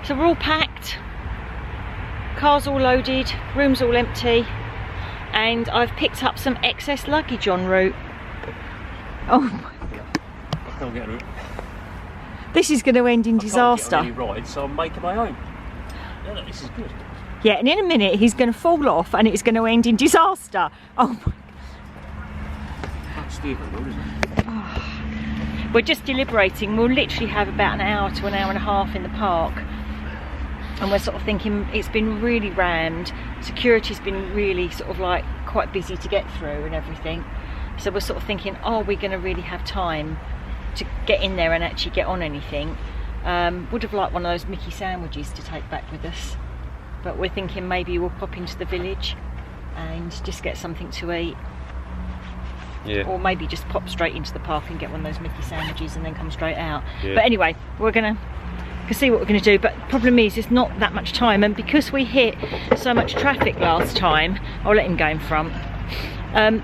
So we're all packed, car's all loaded, room's all empty, and I've picked up some excess luggage en route. Oh my god. I can't get it. This is going to end in disaster. I can't get any rides, so I'm making my own. Yeah, this is good. Yeah, and in a minute he's going to fall off and it's going to end in disaster. Oh my god. That's stupid, isn't it? We're just deliberating. We'll literally have about an hour to an hour and a half in the park, and we're sort of thinking it's been really rammed. Security's been really sort of like quite busy to get through and everything. So we're sort of thinking, are we going to really have time to get in there and actually get on anything? Would have liked one of those Mickey sandwiches to take back with us, but we're thinking maybe we'll pop into the village and just get something to eat. Yeah. Or maybe just pop straight into the park and get one of those Mickey sandwiches and then come straight out. Yeah. But anyway, we're gonna see what we're gonna do. But the problem is, it's not that much time, and because we hit so much traffic last time, I'll let him go in front.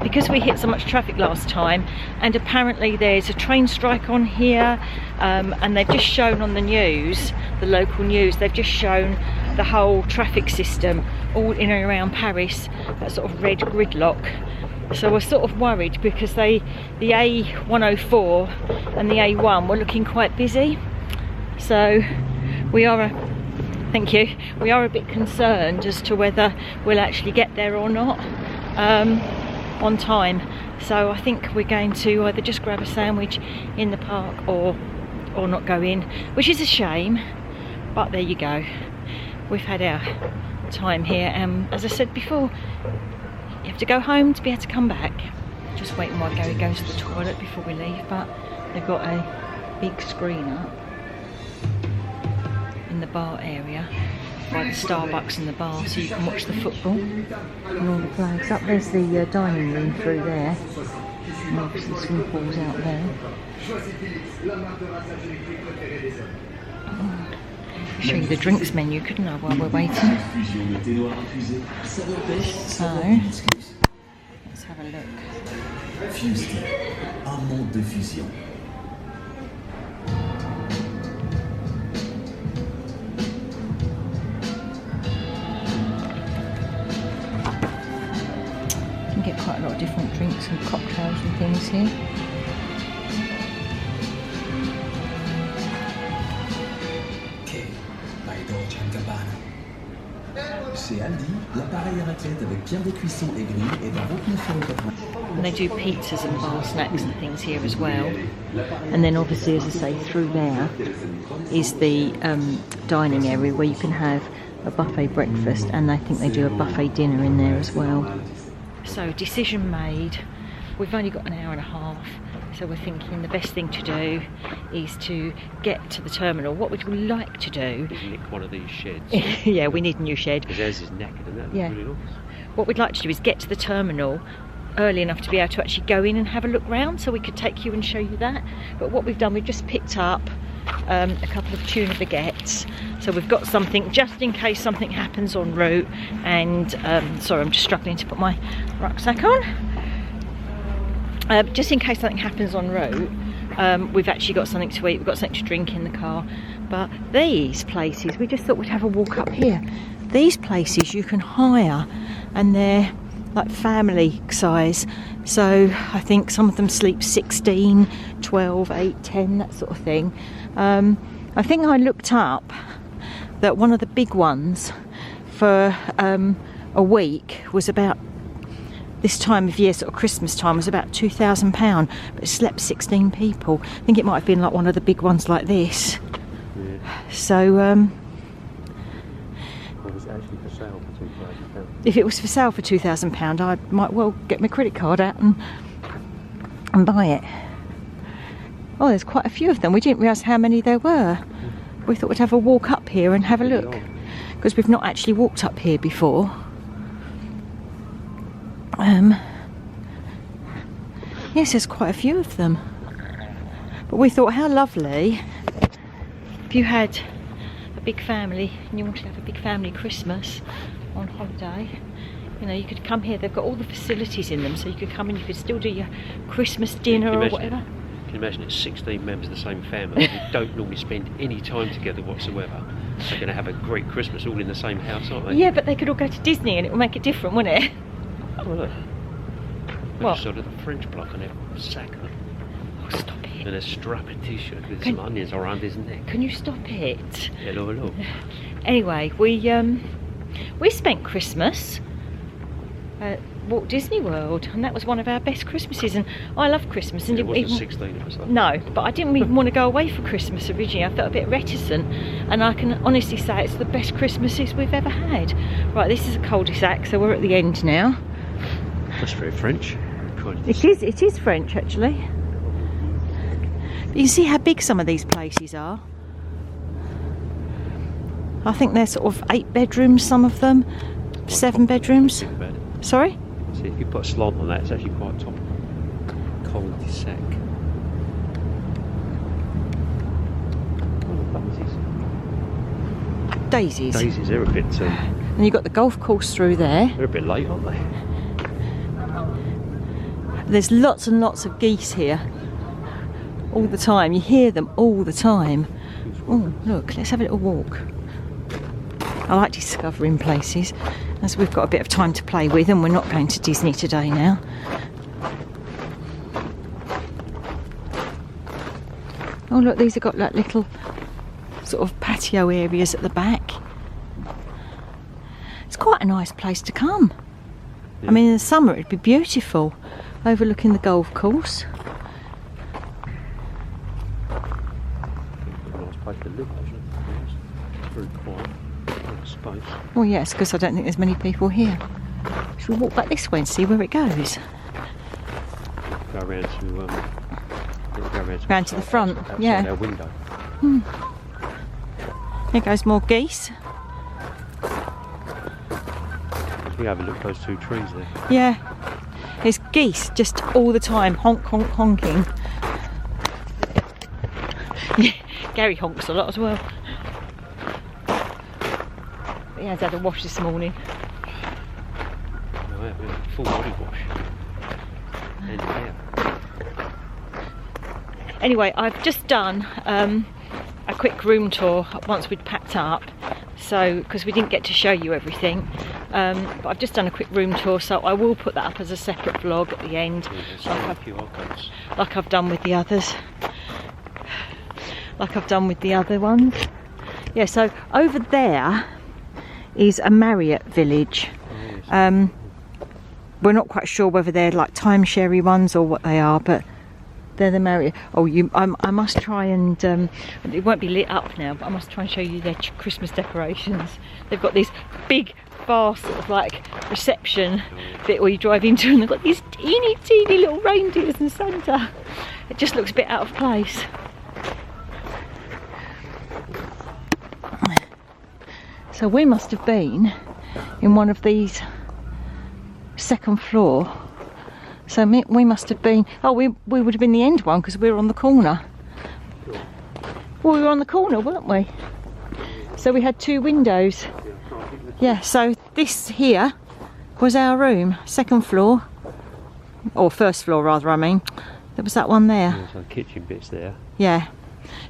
Because we hit so much traffic last time, and apparently there's a train strike on here, and they've just shown on the news, the local news, they've just shown the whole traffic system all in and around Paris, that sort of red gridlock. So we're sort of worried because the A104 and the A1 were looking quite busy. So we are a bit concerned as to whether we'll actually get there or not on time. So I think we're going to either just grab a sandwich in the park or not go in, which is a shame, but there you go. We've had our time here, and as I said before, you have to go home to be able to come back. Just waiting while Gary goes to the toilet before we leave, but they've got a big screen up in the bar area by the Starbucks and the bar, so you can watch the football and all the flags up. There's the dining room through there, and obviously the swim pool's out there. I'll show you the drinks menu, couldn't I, while we're waiting? So, let's have a look. Fused, un monde de fusion. You can get quite a lot of different drinks and cocktails and things here. Chez Aldi, l'appareil à raclette avec pierre de cuisson et grille est à 29,80 €. And they do pizzas and bar snacks and things here as well. And then obviously, as I say, through there is the dining area where you can have a buffet breakfast, and I think they do a buffet dinner in there as well. So decision made. We've only got an hour and a half, so we're thinking the best thing to do is to get to the terminal. What we'd like to do is nick one of these sheds. Yeah, we need a new shed. Because theirs is knackered and that's really nice. What we'd like to do is get to the terminal early enough to be able to actually go in and have a look round, so we could take you and show you that. But what we've done, we've just picked up a couple of tuna baguettes, so we've got something just in case something happens en route. And sorry, I'm just struggling to put my rucksack on. Just in case something happens en route, we've actually got something to eat, we've got something to drink in the car. But these places, we just thought we'd have a walk up here. These places you can hire, and they're like family size. So I think some of them sleep 16, 12, 8, 10, that sort of thing. I think I looked up that one of the big ones for a week was about, this time of year, sort of Christmas time, was about £2,000, but it slept 16 people. I think it might have been like one of the big ones like this. Yeah. So, well, was it actually for sale for £2,000? If it was for sale for £2,000, I might well get my credit card out and buy it. Oh, there's quite a few of them. We didn't realise how many there were. We thought we'd have a walk up here and have a look, because we've not actually walked up here before. Yes, there's quite a few of them. But we thought, how lovely if you had a big family and you wanted to have a big family Christmas on holiday. You know, you could come here. They've got all the facilities in them, so you could come and you could still do your Christmas dinner or whatever. Can you imagine it's 16 members of the same family who don't normally spend any time together whatsoever, They're going to have a great Christmas all in the same house, aren't they? Yeah, but they could all go to Disney and it will make it different, wouldn't it? Oh, look. What? Sort of the French block on their sack. Oh, stop it. And a strappy t-shirt with some onions around his neck. Can you stop it? Hello, hello. Anyway, we spent Christmas at Walt Disney World, and that was one of our best Christmases. And I love Christmas. And It wasn't even, 16 of us, though. no, but I didn't even want to go away for Christmas originally. I felt a bit reticent, and I can honestly say it's the best Christmases we've ever had. Right, this is a cul-de-sac, so we're at the end now. That's very French. It is French actually. But you see how big some of these places are. I think they're sort of 8 bedrooms, some of them, 7 bedrooms. Think about it. Sorry? See, if you put a slant on that, it's actually quite top. Cul-de-sac. Oh, Daisies. daisies, they're a bit. And you've got the golf course through there. They're a bit late, aren't they? There's lots and lots of geese here. All the time. You hear them all the time. Oh, look, let's have a little walk. I like discovering places, as we've got a bit of time to play with, and we're not going to Disney today now. Oh look, these have got like little sort of patio areas at the back. It's quite a nice place to come. Yeah. I mean, in the summer it'd be beautiful, overlooking the golf course. Nice place to live, actually. It's very quiet. Space. Well, yes, because I don't think there's many people here. Should we walk back this way and see where it goes? Go around to Round to the front, outside yeah. our window. Here goes more geese. We overlook those 2 trees there. Yeah, there's geese just all the time, honk, honk, honking. Yeah, Gary honks a lot as well. He has had a wash this morning. No, yeah, full body wash. And hair. Anyway, I've just done a quick room tour once we'd packed up, so because we didn't get to show you everything, but I've just done a quick room tour, so I will put that up as a separate vlog at the end, like I've done with the others, like I've done with the other ones. Yeah, so over there is a Marriott village. We're not quite sure whether they're like timeshare ones or what they are, but they're the Marriott. Oh, I must try and it won't be lit up now, but I must try and show you their Christmas decorations. They've got this big, vast sort of like reception bit where you drive into, and they've got these teeny little reindeers and Santa. It just looks a bit out of place. So we must have been in one of these second floor. So we must have been, oh, we would have been the end one because we were on the corner. Well, we were on the corner, weren't we? So we had 2 windows. Yeah, so this here was our room, second floor. Or first floor rather, I mean. There was that one there. There's some kitchen bits there. Yeah.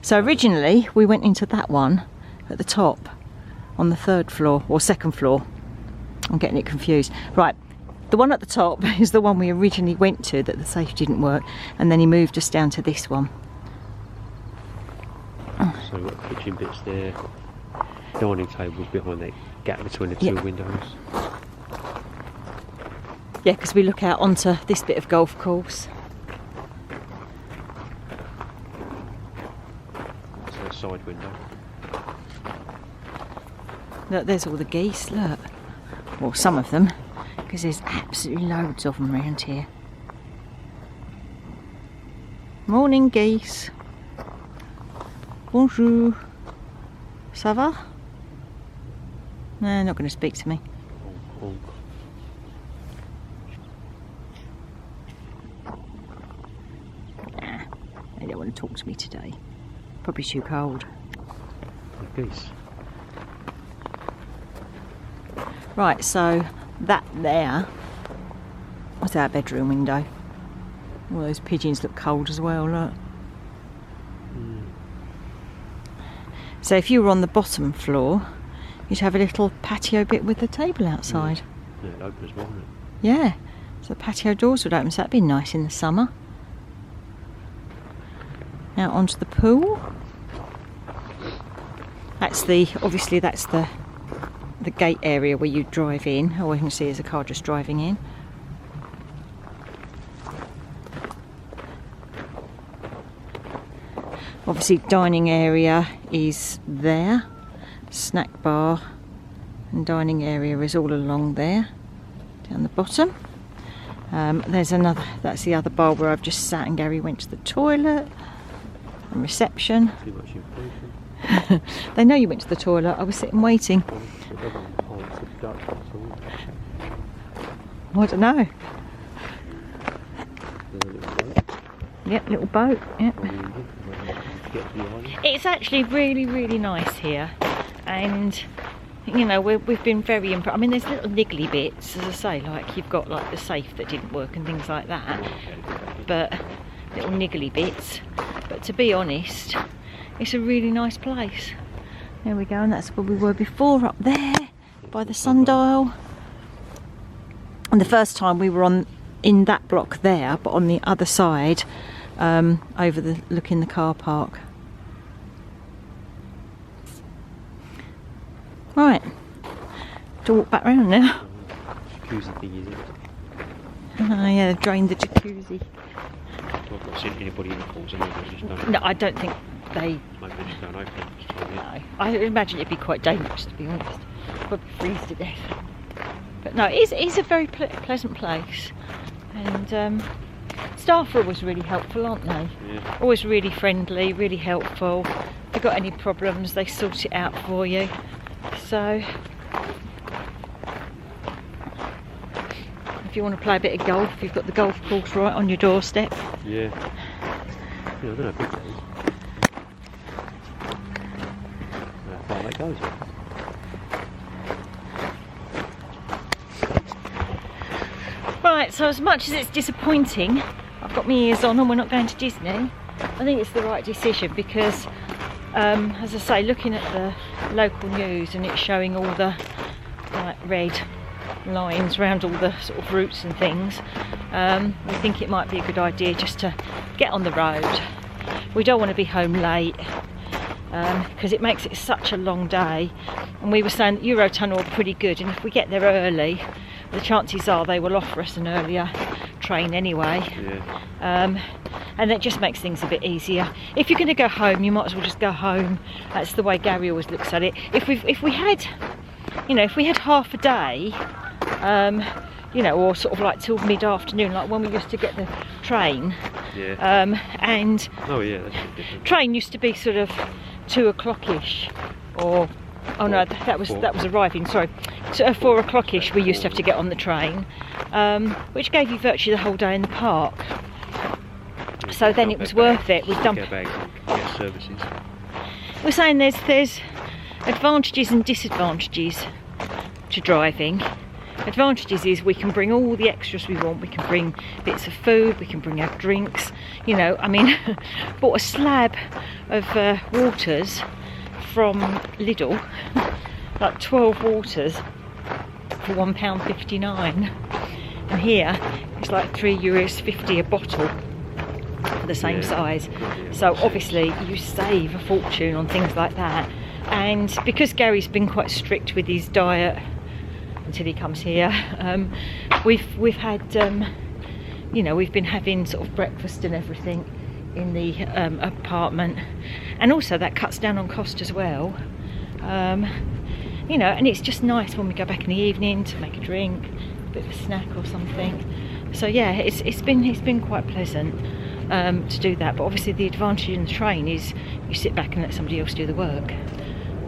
So originally we went into that one at the top on the 3rd floor, or 2nd floor. I'm getting it confused. Right. The one at the top is the one we originally went to that the safe didn't work, and then he moved us down to this one. So we've got kitchen bits there, dining tables behind that gap between the 2 windows. Yeah, because we look out onto this bit of golf course. That's a side window. Look, there's all the geese, look. Well, some of them. Because there's absolutely loads of them around here. Morning geese. Bonjour. Ça va? No, they're not going to speak to me. Honk, Nah, they don't want to talk to me today. Probably too cold. honk. Geese. Right, so that there was our bedroom window. All those pigeons look cold as well, look. So if you were on the bottom floor, you'd have a little patio bit with a table outside. Yeah, it opens as well, doesn't it? Yeah, so the patio doors would open, so that'd be nice in the summer. Out onto the pool. That's obviously that's the gate area where you drive in. All you can see is a car just driving in. Obviously dining area is there. Snack bar and dining area is all along there, down the bottom. There's another, that's the other bar where I've just sat and Gary went to the toilet. And reception. Too much information. They know you went to the toilet. I was sitting waiting. I don't know. Yep, little boat. Yep. It's actually really, really nice here, and you know we've been very impressed. I mean, there's little niggly bits, as I say, like you've got like the safe that didn't work and things like that, but little niggly bits. But to be honest, it's a really nice place. There we go, and that's where we were before, up there by the sundial. And the first time we were in that block there, but on the other side, overlooking the car park. Right, to walk back round now. Jacuzzi thing, is it? Oh yeah, they've drained the jacuzzi. I've not seen anybody in the pools, and they just don't. No, I don't think they. Maybe they just don't open it. No, I imagine it'd be quite dangerous, to be honest. Probably freeze to death. But no, it's a very pleasant place, and staff are always really helpful, aren't they? Yeah. Always really friendly, really helpful. If you've got any problems, they sort it out for you. So, if you want to play a bit of golf, you've got the golf course right on your doorstep. Yeah. I don't know how big that is. How far that goes. Right, so as much as it's disappointing, I've got my ears on and we're not going to Disney, I think it's the right decision because, as I say, looking at the local news and it's showing all the like red lines around all the sort of routes and things, we think it might be a good idea just to get on the road. We don't want to be home late because it makes it such a long day, and we were saying that Eurotunnel are pretty good, and if we get there early, the chances are they will offer us an earlier train anyway. Yeah. And it just makes things a bit easier. If you're going to go home, you might as well just go home. That's the way Gary always looks at it. If we had, you know, if we had half a day, you know, or sort of like till mid-afternoon, like when we used to get the train. Yeah. And Oh yeah, that's a bit different. train used to be sort of 2 o'clock-ish, or oh no, that was arriving. Sorry, so 4 o'clock-ish. We used to have to get on the train, which gave you virtually the whole day in the park. So then it was worth it. We've done. Get bags and get services. We're saying there's advantages and disadvantages to driving. Advantages is we can bring all the extras we want. We can bring bits of food, we can bring our drinks, you know. I mean, bought a slab of waters from Lidl, like 12 waters for £1.59, and here it's like €3.50 a bottle for the same size. So obviously you save a fortune on things like that. And because Gary's been quite strict with his diet until he comes here, we've had you know, we've been having sort of breakfast and everything in the apartment, and also that cuts down on cost as well. You know, and it's just nice when we go back in the evening to make a drink, a bit of a snack or something. So yeah, it's been quite pleasant to do that. But obviously the advantage in the train is you sit back and let somebody else do the work.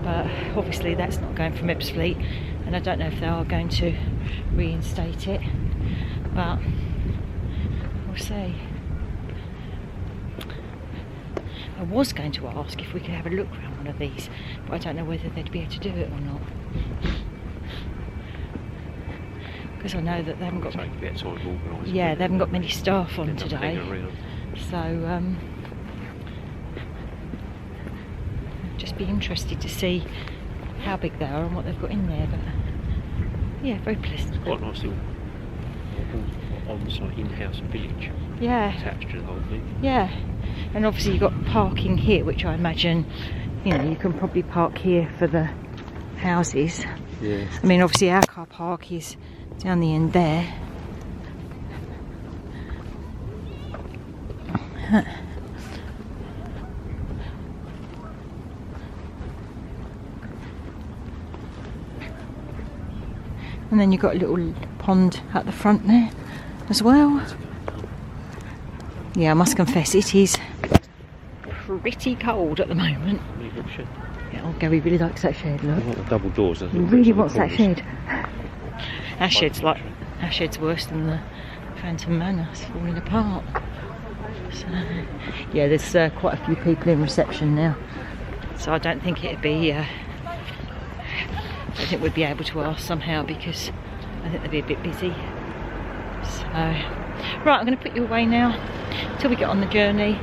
But obviously that's not going from Ebbsfleet, and I don't know if they are going to reinstate it, but we'll see. I was going to ask if we could have a look around one of these, but I don't know whether they'd be able to do it or not, because I know that they haven't got. Yeah, they haven't got many staff on today. So just to be interested to see how big they are and what they've got in there. But yeah, very pleasant. Quite a nice little on-site in-house village. Yeah. Attached to the whole thing. Yeah. And obviously you've got parking here, which I imagine, you know, you can probably park here for the houses. Yeah. I mean, obviously our car park is down the end there. And then you've got a little pond at the front there as well. Yeah, I must confess it is pretty cold at the moment. Yeah, oh, Gary really likes that shed, look. I want the double doors. He really wants that shed. Our shed's worse than the Phantom Manor. It's falling apart. So, yeah, there's quite a few people in reception now. So I don't think it'd be... I think we'd be able to ask somehow, because I think they'd be a bit busy. So, right, I'm going to put you away now till we get on the journey,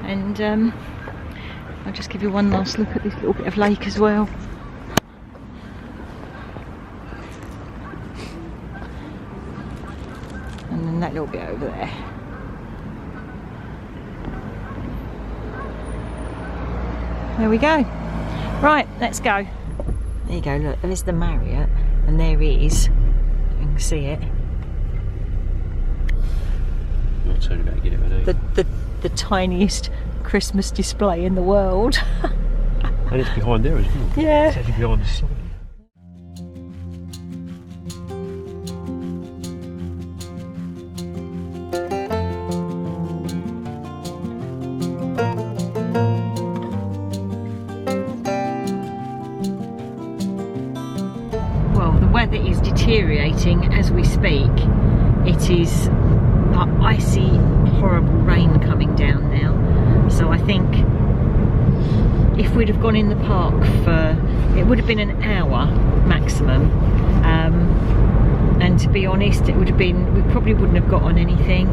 and I'll just give you one last look at this little bit of lake as well. And then that little bit over there. There we go. Right, let's go. There you go, look, there's the Marriott, and there is, you can see it. I'll turn about and get it right now. The tiniest Christmas display in the world. And it's behind there as well. Yeah. It's actually behind the side. Well, the weather is deteriorating as we speak. It is icy, horrible rain coming down now. So I think if we'd have gone in the park for, it would have been an hour maximum. And to be honest, it would have been, we probably wouldn't have got on anything.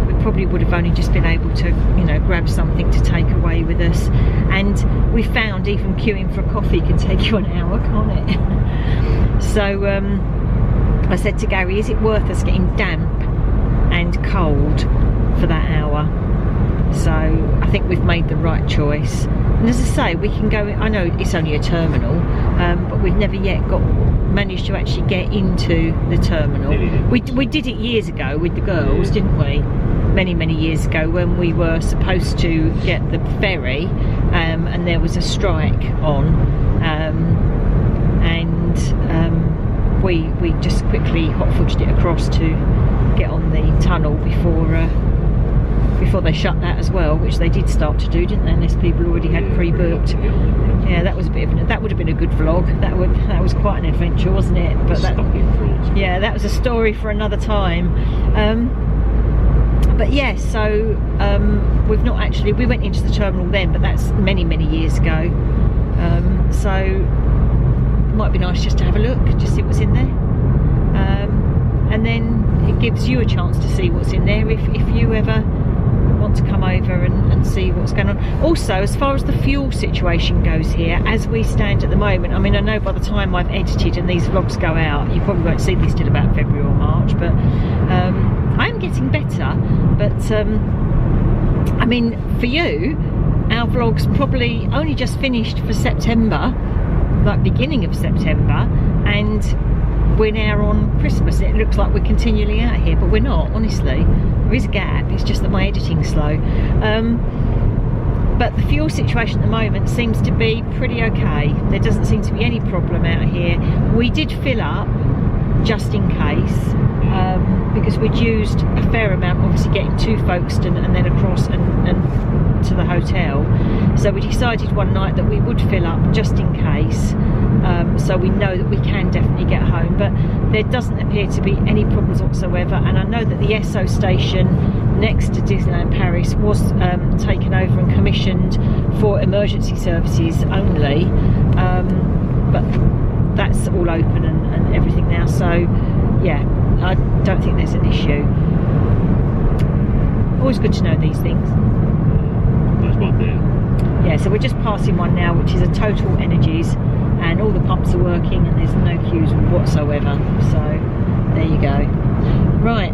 We probably would have only just been able to, you know, grab something to take away with us. And we found even queuing for a coffee can take you an hour, can't it? So I said to Gary, is it worth us getting damp and cold for that hour? So I think we've made the right choice. And as I say, we can go, I know it's only a terminal, but we've never yet managed to actually get into the terminal. We did it years ago with the girls, didn't we? Many years ago, when we were supposed to get the ferry, and there was a strike on, and we just quickly hot-footed it across to get on the tunnel before they shut that as well, which they did start to do, didn't they? Unless people already had pre-booked. Yeah, that was a bit of that would have been a good vlog. That was quite an adventure, wasn't it? But yeah, that was a story for another time. But yeah, so we've not actually, we went into the terminal then, but that's many years ago. So it might be nice just to have a look, just see what's in there, and then it gives you a chance to see what's in there if you ever want to come over and see what's going on. Also, as far as the fuel situation goes here, as we stand at the moment, I mean, I know by the time I've edited and these vlogs go out, you probably won't see these till about February or March, but I am getting better. But I mean, for you, our vlog's probably only just finished for September, like beginning of September, and we're now on Christmas. It looks like we're continually out here, but we're not, honestly. There is a gap, it's just that my editing's slow. But the fuel situation at the moment seems to be pretty okay. There doesn't seem to be any problem out here. We did fill up just in case, because we'd used a fair amount, obviously getting to Folkestone and then across and to the hotel. So we decided one night that we would fill up just in case, so we know that we can definitely get home. But there doesn't appear to be any problems whatsoever, and I know that the Esso station next to Disneyland Paris was taken over and commissioned for emergency services only, but that's all open and everything now, so yeah, I don't think there's an issue. Always good to know these things. There's one there. yeah, so we're just passing one now, which is a Total Energies, and all the pumps are working and there's no queues whatsoever. So there you go. Right,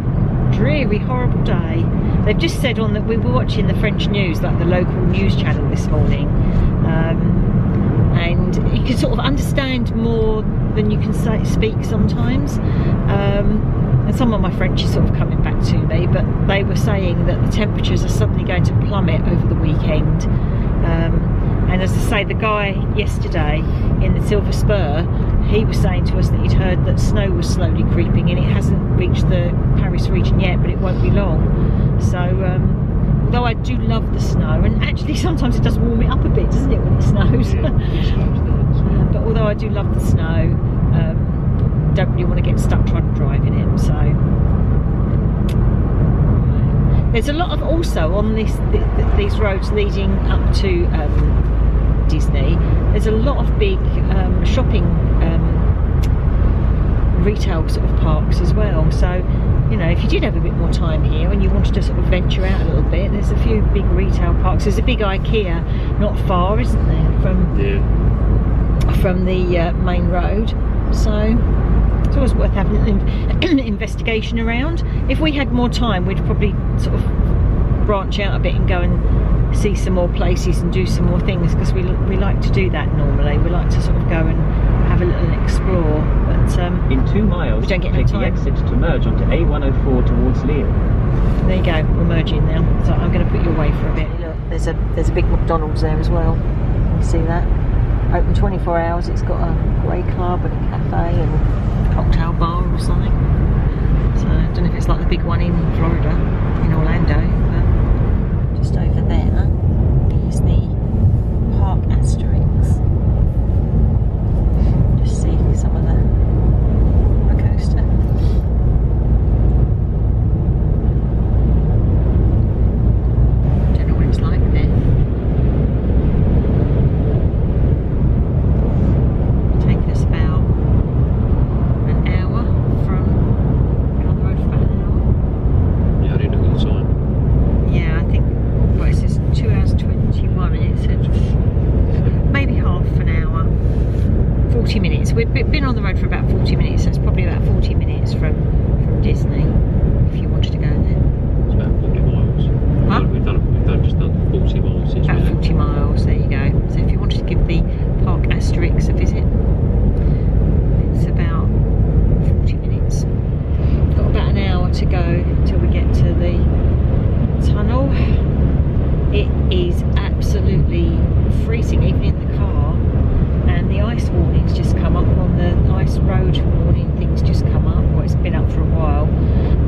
dreary, horrible day. They've just said on that we were watching the French news, like the local news channel this morning, and you can sort of understand more than you can speak sometimes. And some of my French is sort of coming back to me, but they were saying that the temperatures are suddenly going to plummet over the weekend. And as I say, the guy yesterday in the Silver Spur, he was saying to us that he'd heard that snow was slowly creeping in. It hasn't reached the Paris region yet, but it won't be long. So although I do love the snow, and actually sometimes it does warm it up a bit, doesn't it, when it snows? Yeah, but although I do love the snow, don't really want to get stuck trying to drive in it. So there's a lot of, also on these roads leading up to Disney, there's a lot of big shopping retail sort of parks as well. So, you know, if you did have a bit more time here and you wanted to sort of venture out a little bit, there's a few big retail parks. There's a big IKEA not far, isn't there, from the main road. So it's always worth having an investigation around. If we had more time, we'd probably sort of branch out a bit and go and see some more places and do some more things, because we like to do that normally. We like to sort of go and have a little explore, but in 2 miles, we don't get take enough the time. exit to merge onto A104 towards Lille. There you go, we're merging now. So I'm going to put you away for a bit. Look, there's a big McDonald's there as well. You see that? Open 24 hours. It's got a grey club and a cafe and a cocktail bar or something. So I don't know if it's like the big one in Florida, in Orlando, but just over there is the Park Asterix. Just see some of the roller coaster. Don't know what it's like there. Taking us about an hour from, been on the road for about an hour. Yeah, I didn't look at the time. Yeah, I think, well, it says 2 hours 21 and it said maybe half an hour, 40 minutes. We've been on the road for about 40 minutes, so it's probably about 40 minutes from Disney, if you wanted to go there. It's about 40 miles. Huh? We've done just done 40 miles since About we left. 40 miles, there you go. So if you wanted to give the Park Asterix a visit, it's about 40 minutes. Got about an hour to go till we get to the tunnel. It is absolutely freezing even in the car, and the ice warning's just come up on the ice road warning things just come up. Well, it's been up for a while.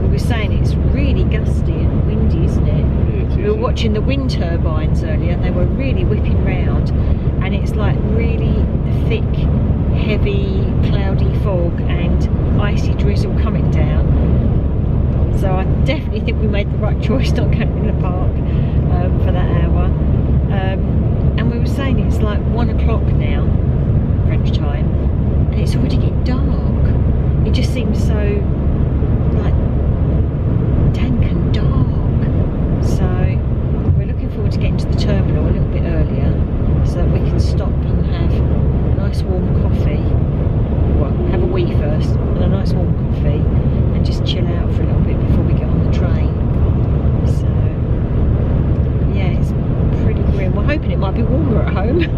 We were saying it's really gusty and windy, isn't it? Yeah, it is, We were yeah. watching the wind turbines earlier. They were really whipping round, and it's like really thick, heavy, cloudy fog and icy drizzle coming down. So I definitely think we made the right choice not going in the park for that hour. And we were saying it's like 1 o'clock now, French time, and it's already getting dark. It just seems so like dank and dark. So we're looking forward to getting to the terminal a little bit earlier, so that we can stop and have a nice warm coffee. Well, have a wee first and a nice warm coffee, and just chill out for a little bit before we get on the train. So yeah, it's pretty grim. We're hoping it might be warmer at home. Yeah,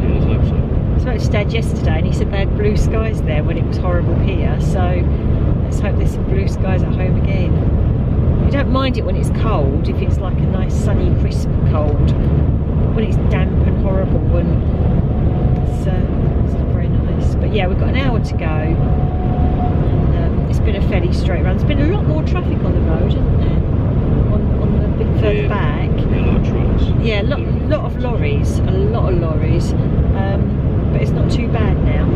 let's hope so. I spoke to Dad yesterday and he said they had blue skies there when it was horrible here, so let's hope there's some blue skies at home again. We don't mind it when it's cold, if it's like a nice sunny crisp cold. When it's damp and horrible, it's not very nice. But yeah, we've got an hour to go, and it's been a fairly straight run. There's been a lot more traffic on the road, hasn't there? On the bit further back. Yeah, a lot of trucks. Yeah, lot of lorries, a lot of lorries, but it's not too bad now.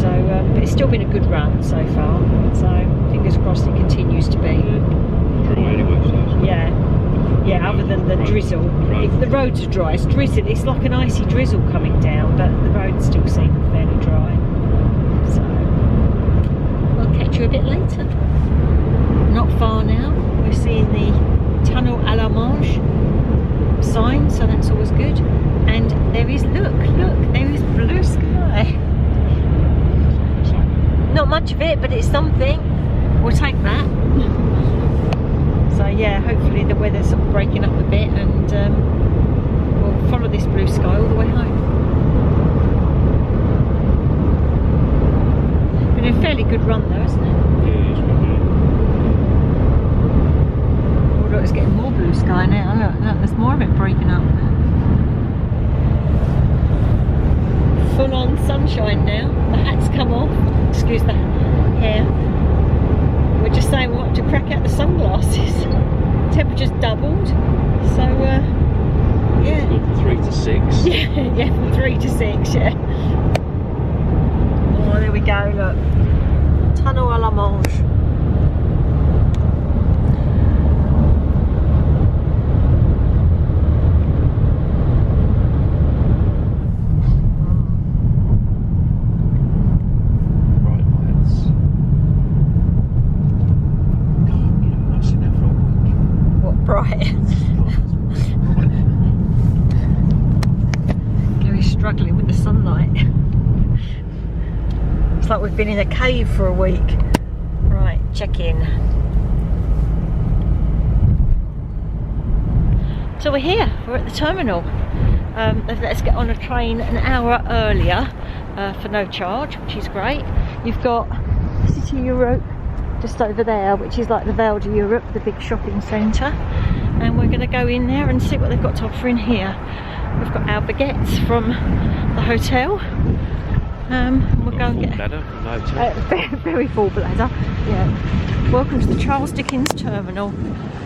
So, but it's still been a good run so far. So fingers crossed it continues to be. Dry anyway, so it's Yeah, other than the drizzle. If the roads are dry, it's drizzle. It's like an icy drizzle coming down, but the roads still seem fairly dry. So we'll catch you a bit later. Not far now. We're seeing the Tunnel à la Manche. sign, so that's always good. And there is, look, there is blue sky. Not much of it, but it's something. We'll take that. So yeah, hopefully the weather's sort of breaking up a bit, and we'll follow this blue sky all the way home. Been a fairly good run though, isn't it? Yeah, it's been good. Oh look, it's getting more blue sky now. Look, there's more of it breaking up. Full on sunshine now. The hat's come off. Excuse the hair. We're just saying we want to crack out the sunglasses. Temperature's doubled. So yeah. From 3 to 6. Yeah, from 3 to 6, yeah. Oh, there we go, look. Tunnel à la Manche. Bright lights. God, you know, I've seen that for a week. What bright. Gary's struggling with the sunlight. It's like we've been in a cave for a week. Right, check in. So we're here, we're at the terminal. They've let us get on a train an hour earlier for no charge, which is great. You've got City Europe just over there, which is like the Vale de Europe, the big shopping centre. And we're going to go in there and see what they've got to offer in here. We've got our baguettes from the hotel. We'll go and get Bladder from the hotel. very full bladder. Yeah. Welcome to the Charles Dickens terminal.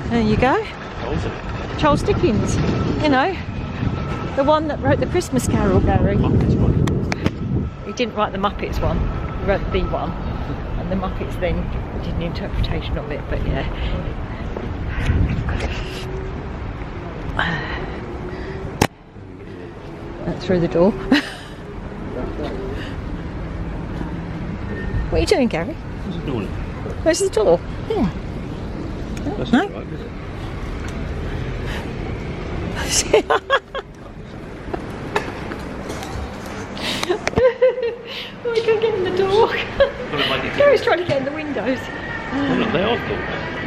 There you go. What was it? Charles Dickens. You know, the one that wrote the Christmas Carol, Gary. Muppets one. He didn't write the Muppets one. He wrote the one, and the Muppets then did an interpretation of it. But yeah. That's through the door. What are you doing, Gary? What's it doing? Where's the door? Yeah. That's No? not right, is it? Oh, we can't get in the door. Gary's trying to get in the windows. Oh, look, they are cool.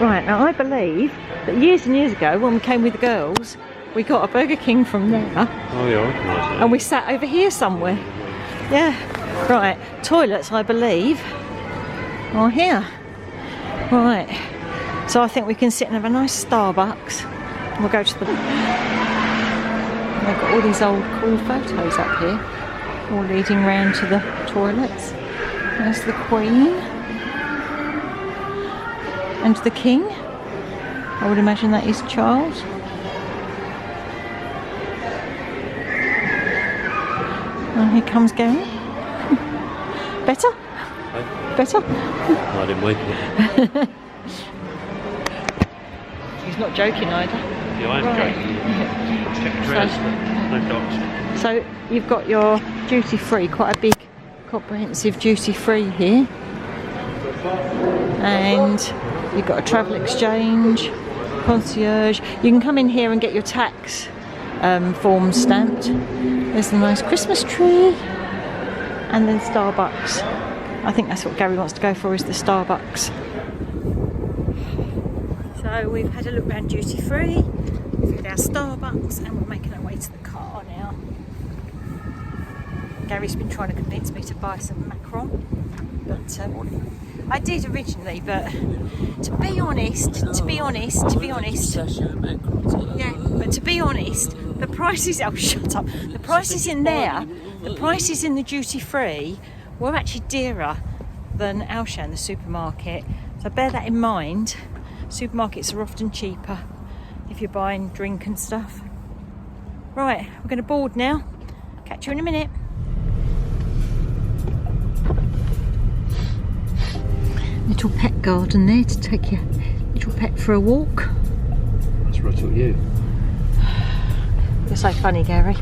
Right, now I believe that years and years ago when we came with the girls, we got a Burger King from there Oh, yeah, I recognise that. and we sat over here somewhere. Yeah. Right, toilets I believe are here. Right, so I think we can sit and have a nice Starbucks. We'll go to the... They've got all these old cool photos up here, all leading round to the toilets. There's the Queen and the King. I would imagine that is Charles. And here comes Gary. Better? Better? No, I didn't wake it. He's not joking either. Yeah, I am Right. joking. Check the dress, no dots. So you've got your duty free, quite a big comprehensive duty free here. And you've got a travel exchange, concierge. You can come in here and get your tax forms stamped. There's a nice Christmas tree. And then Starbucks. I think that's what Gary wants to go for, is the Starbucks. So we've had a look around duty free, we've had our Starbucks, and we're making our way to the car now. Gary's been trying to convince me to buy some macaron, but I did originally, but to be honest, yeah, but to be honest, the prices, oh shut up, the prices in there, the prices in the duty free were actually dearer than Auchan, the supermarket, so bear that in mind. Supermarkets are often cheaper if you're buying drink and stuff. Right, we're going to board now. Catch you in a minute. Little pet garden there to take your little pet for a walk. That's where I took you. You're so funny, Gary.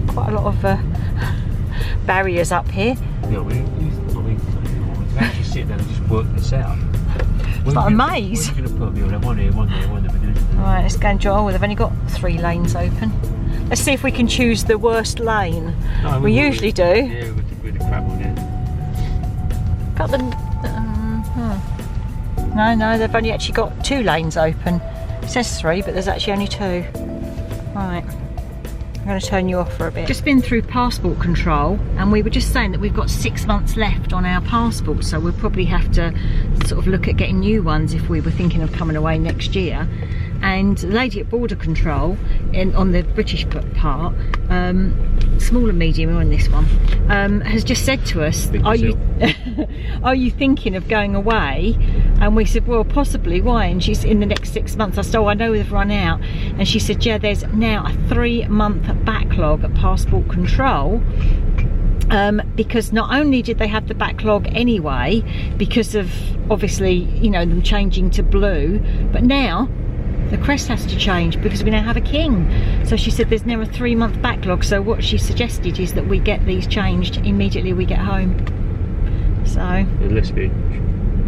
quite a lot of barriers up here. Yeah, we actually sit there and just work this out. It's like a maze. What are you going to put me on? One here, one there, one there. Right, let's go and drive. Well, they've only got 3 lanes open. Let's see if we can choose the worst lane. No, we usually do. Yeah, with the crap on it. Got them. No, they've only actually got 2 lanes open. It says 3, but there's actually only 2. Right. I'm going to turn you off for a bit. Just been through passport control, and we were just saying that we've got 6 months left on our passport, so we'll probably have to sort of look at getting new ones if we were thinking of coming away next year. And the lady at border control on the British part, small and medium on this one, has just said to us, are you thinking of going away? And we said, well, possibly. Why? And she's in the next 6 months. I said, oh, I know they've run out. And she said, yeah, there's now a 3-month backlog at passport control. Because not only did they have the backlog anyway, because of obviously, you know, them changing to blue, but now the crest has to change because we now have a king. So she said there's now a 3-month backlog. So what she suggested is that we get these changed immediately we get home. So unless we're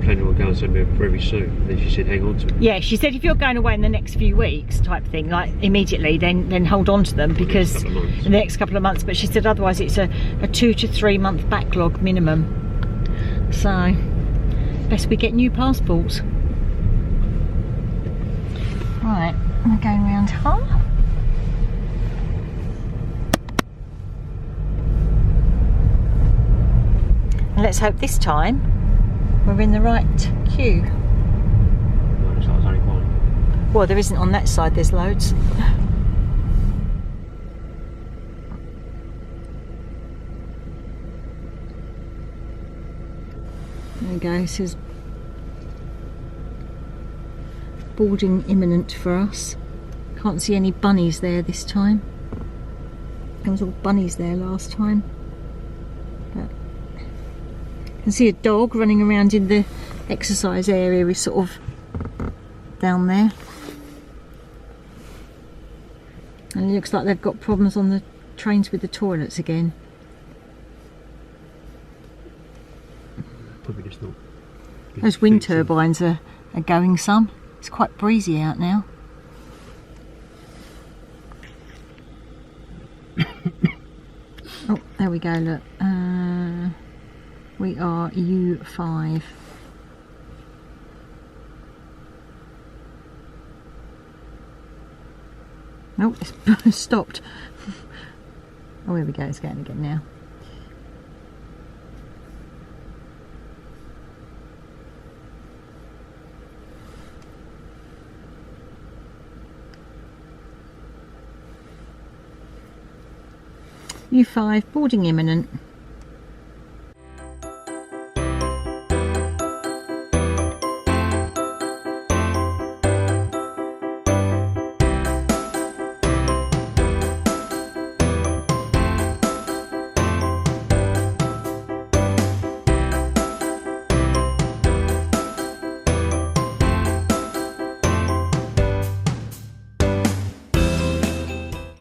planning on going somewhere very soon, then she said hang on to them. Yeah, she said if you're going away in the next few weeks type thing, like immediately, then hold on to them because in the next couple of months. But she said otherwise it's a 2 to 3 month backlog minimum. So best we get new passports. Right, we're going round home. And let's hope this time we're in the right queue. Well, looks like there's only one. Well, there isn't on that side, there's loads. There we go, it says boarding imminent for us. Can't see any bunnies there this time. There was all bunnies there last time. But I can see a dog running around in the exercise area. Is sort of down there. And it looks like they've got problems on the trains with the toilets again. Probably just not. Those wind turbines are going some. It's quite breezy out now. Oh, there we go, look. We are U5. Oh, it's stopped. Oh, here we go, it's going again now. U5, boarding imminent.